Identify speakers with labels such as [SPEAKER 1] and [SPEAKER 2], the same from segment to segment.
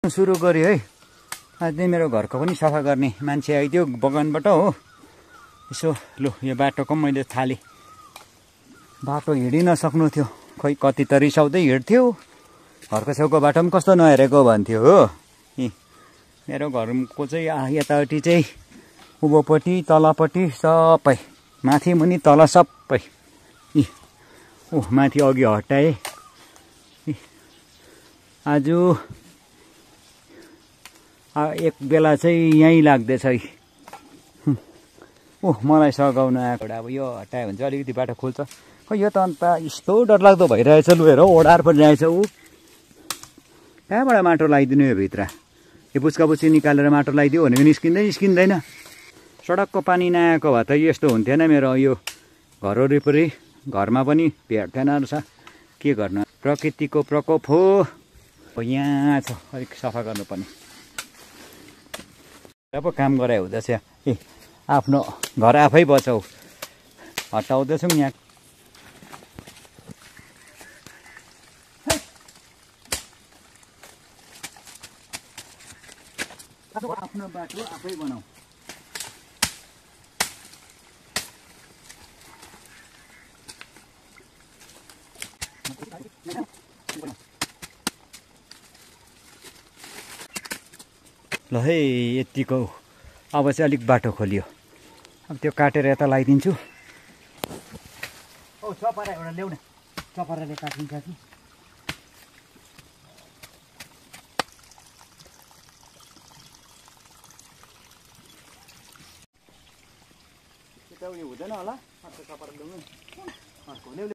[SPEAKER 1] सुरु गर्यो है। आज चाहिँ मेरो घरको पनि सफा गर्ने मान्छे आइदियो बगानबाट हो। यसो लु यो बाटोको मैले थालेँ। बाटो हिँडि नसक्नु थियो, खोइ कति त रिसाउँदै हिँड्थ्यो। घरको छेउको बाटो पनि कस्तो नहेरेको भन्थ्यो हो। मेरो घरको चाहिँ यतापट्टि चाहिँ उँभोपट्टि तलपट्टि सबै माथि मुनि तल सबै माथि अघि हटाएँ। आज एक बेला चाहिँ यहीँ लाग्दैछ है। मलाई सघाउन आएको अब यो हटायो भने चाहिँ अलिकति बाटो खुल्छ। खै यो त अन्त यस्तो डरलाग्दो भइरहेछ। लु हेर ओडार पनि रहेछ। कहाँबाट माटो लगाइदिनु यो भित्र? यो बुच्काबुच्ची निकालेर माटो लगाइदियो भनेको निस्किँदैन। सडकको पानी नआएको भए त यस्तो हुन्थेन। मेरो यो घर वरिपरि घरमा पनि भेट्थेन रहेछ। के गर्नु, प्रकृतिको प्रकोप हो। यहाँ छ, अलिक सफा गर्नुपर्ने। अब काम गराए हुँदैछ। आफ्नो घर आफै बचाऊ हटाउँदैछौँ यहाँ। आफ्नो बाटो आफै बनाऊ। ल है यतिको। अब चाहिँ अलिक बाटो खोलियो। अब त्यो काटेर यता लगाइदिन्छु। चपरा एउटा ल्याउ न, चपराले काटिन्छ कि। त्यो उयो हुँदैन होला, अर्को चपरा ल्याउनु। अर्को ल्याउ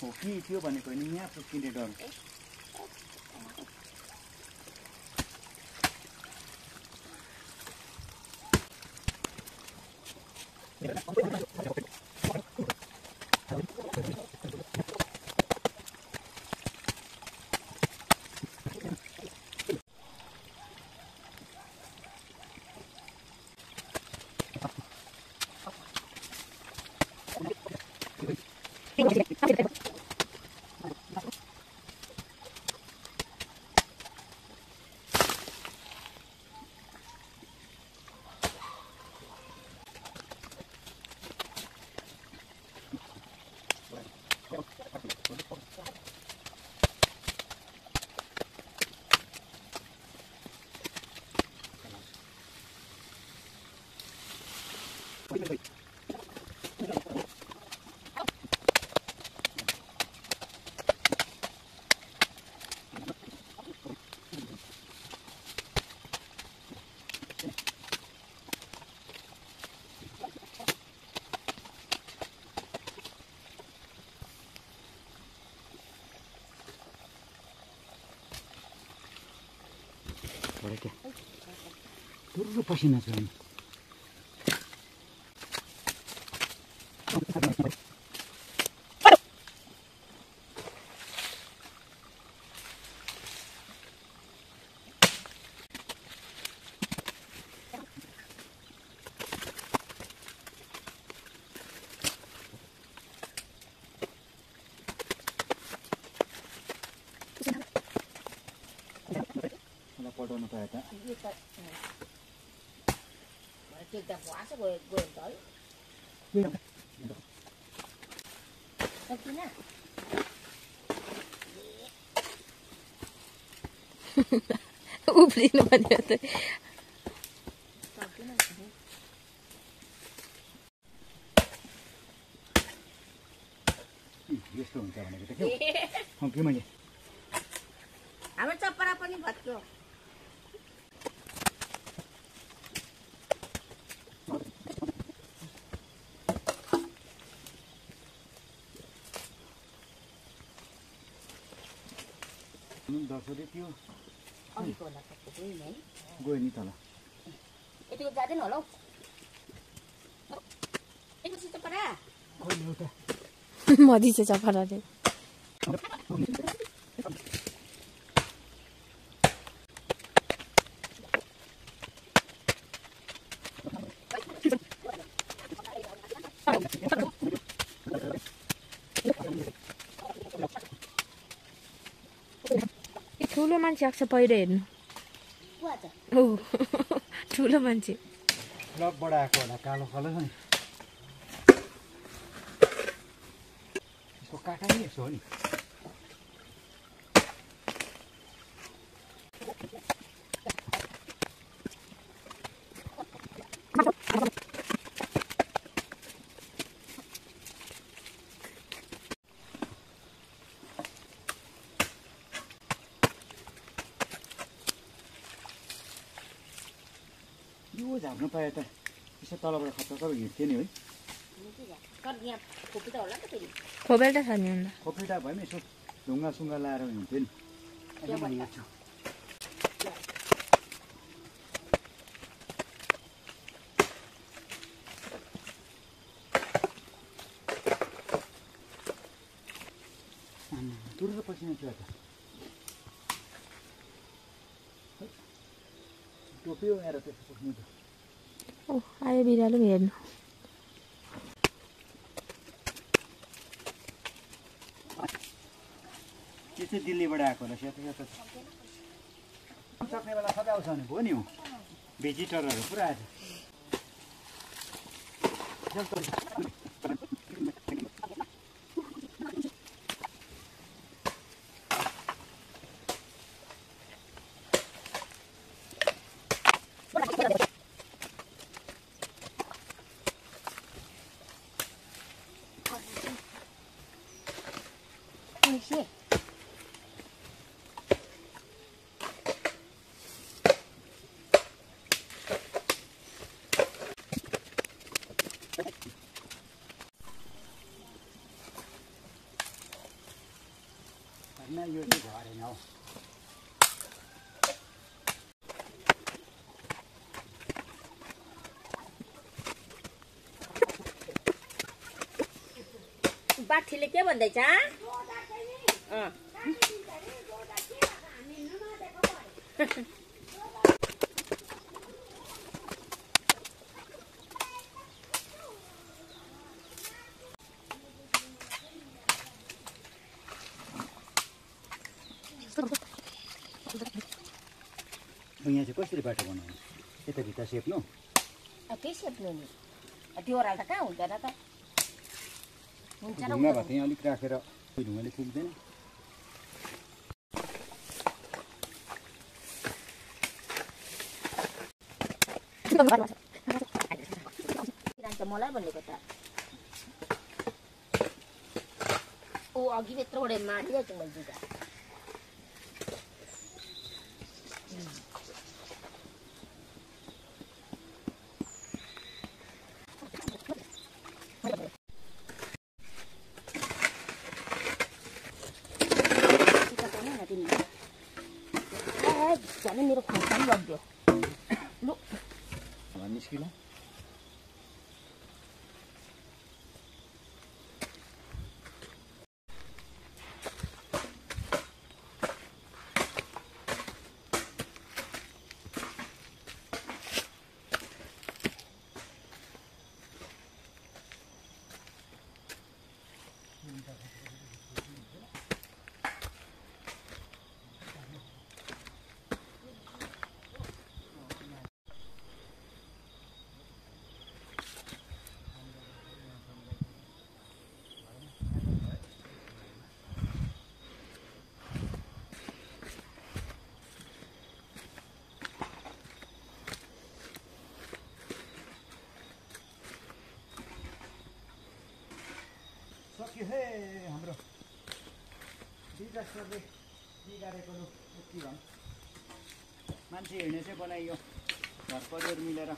[SPEAKER 1] हो कि त्यो भनेको होइन, यहाँ फुस्किने डर। Turun pasinas lang. Photo na tayo ta. Kita puasa gue tol. Sakina. Ubli naman yata. Sakina. Yes to हुन्छ भनेको त के हो? के मैले हाम्रो चपरा पनि भत्क्यो। दसले त्यो गयो नि तल। यतिको जाँदैन होला हौ।
[SPEAKER 2] मधिसे चपराले ठुलो मान्छे आएको छ पहिरो हेर्नु हो ठुलो मान्छे
[SPEAKER 1] ब्लकबाट आएको होला कालो कालो नि यसको काटा नि यसो हो नि यो झार्नु पाए त यसो तलबाट खतरा हिँड्थ्यो नि है
[SPEAKER 2] खोपेल्टा छ नि अन्त
[SPEAKER 1] खोपेटा भयो नि यसो ढुङ्गा सुङ्गा लाएर हिँड्थ्यो नि अहिले म हेर्छु तुरन्त पसिना थियो त टोपियो आएर त्यसो पुग्नु त
[SPEAKER 2] ओ आयो बिरालो हेर्नु
[SPEAKER 1] त्यो चाहिँ दिल्लीबाट आएको रहेछ यता यता सक्ने बेला सबै आउँछ भने भयो नि भिजिटरहरू पुरा आएछ यो चाहिँ घर होइन हौ
[SPEAKER 3] बाठीले के भन्दैछ
[SPEAKER 1] यहाँ चाहिँ कसरी बाटो बनाउनु यताभित्र सेप्नु
[SPEAKER 3] के सेप्नु नि त्यो ओह्रालो त कहाँ हुँदैन त हुन्छ र
[SPEAKER 1] ढुङ्गा भए अलिक राखेर त्यो ढुङ्गाले पुग्दैन
[SPEAKER 3] मलाई भनेको त ऊ अघि त्यत्रोबाट मारिरहेको मैले दुईटा झन् मेरो खोर्सानी लग्यो लु
[SPEAKER 1] निस्किला सक्यो हे हाम्रो डिजास्टरले बिगारेको लु के भन् मान्छे हिँड्ने चाहिँ बनाइयो घर परिवार मिलेर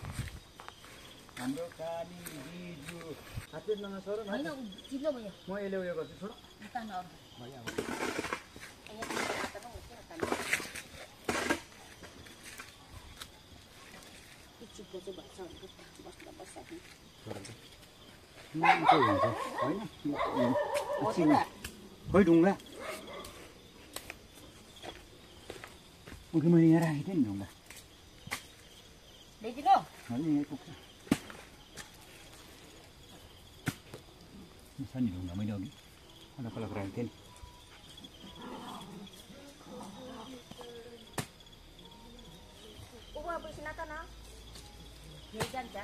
[SPEAKER 1] हाम्रो काली बिजु हातले नसर न
[SPEAKER 3] चिल्लो भयो
[SPEAKER 1] म यसले उयो गर्छु छोड होइन खोइ ढुङ्गा उखि मैले यहाँ राखेको थिएँ नि ढुङ्गा होइन यहीँ पुग्छ छ नि ढुङ्गा मैले अघि अलग अलग राखेको थिएँ नि
[SPEAKER 3] फेरि जान्छ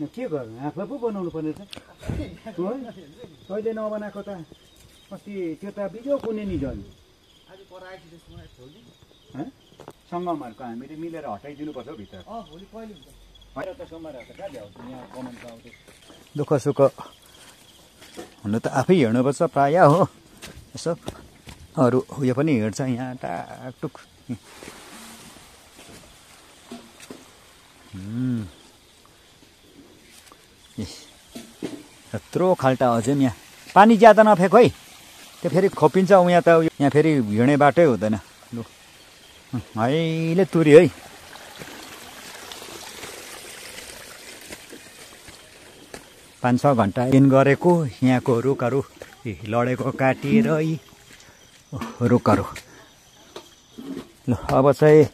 [SPEAKER 1] के गर्नु आफूलाई पो बनाउनु पर्ने छ कहिले नबनाएको त अस्ति त्यो त बिजो कुने नि झन् सङ्गमहरूको हामीले मिलेर हटाइदिनु पर्छ हौ भित्र होइन त सोमबारहरू त कहाँ भ्याउँछ यहाँ बनाउनु पाउँछ दुःख सुख हुनु त आफै हिँड्नुपर्छ प्रायः हो यसो अरू उयो पनि हिँड्छ यहाँ टाकटुक यत्रो खाल्टा अझै यहाँ पानी ज्यादा नफेक है त्यो फेरि खोपिन्छ यहाँ त यहाँ फेरि हिँड्ने बाटै हुँदैन लु अहिले तुरी है पाँच छ घन्टा दिन गरेको यहाँको रुखहरू लडेको काटिएर रुखहरू ल अब चाहिँ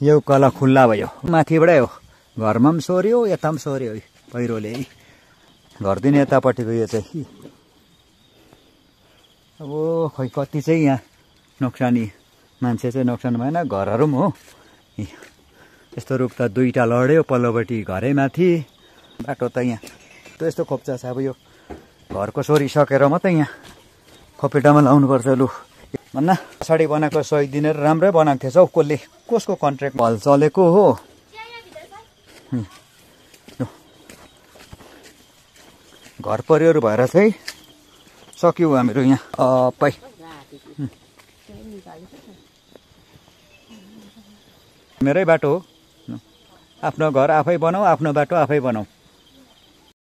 [SPEAKER 1] यो कला खुल्ला भयो माथिबाटै हो घरमा पनि सोर्यो यता पनि सोर्यो पहिरोले है घरदेखि यतापट्टिको यो चाहिँ अब खै कति चाहिँ यहाँ नोक्सानी मान्छे चाहिँ नोक्सान भएन घरहरू पनि हो यस्तो रुख त दुईवटा लड्यो पल्लोपट्टि घरै माथि बाटो त यहाँ यस्तो खोप्चा छ अब यो घरको सोरिसकेर मात्रै यहाँ खोपेटामा लाउनुपर्छ लु भन्न पछाडि बनाएको 100 दिनेर राम्रै बनाएको थिएछ हौ कसले कसको कन्ट्र्याक्ट भल चलेको हो घर परिवार भएर चाहिँ सक्यौँ हामीहरू यहाँ पै मेरै बाटो हो आफ्नो घर आफै बनाऊ आफ्नो बाटो आफै बनाऊ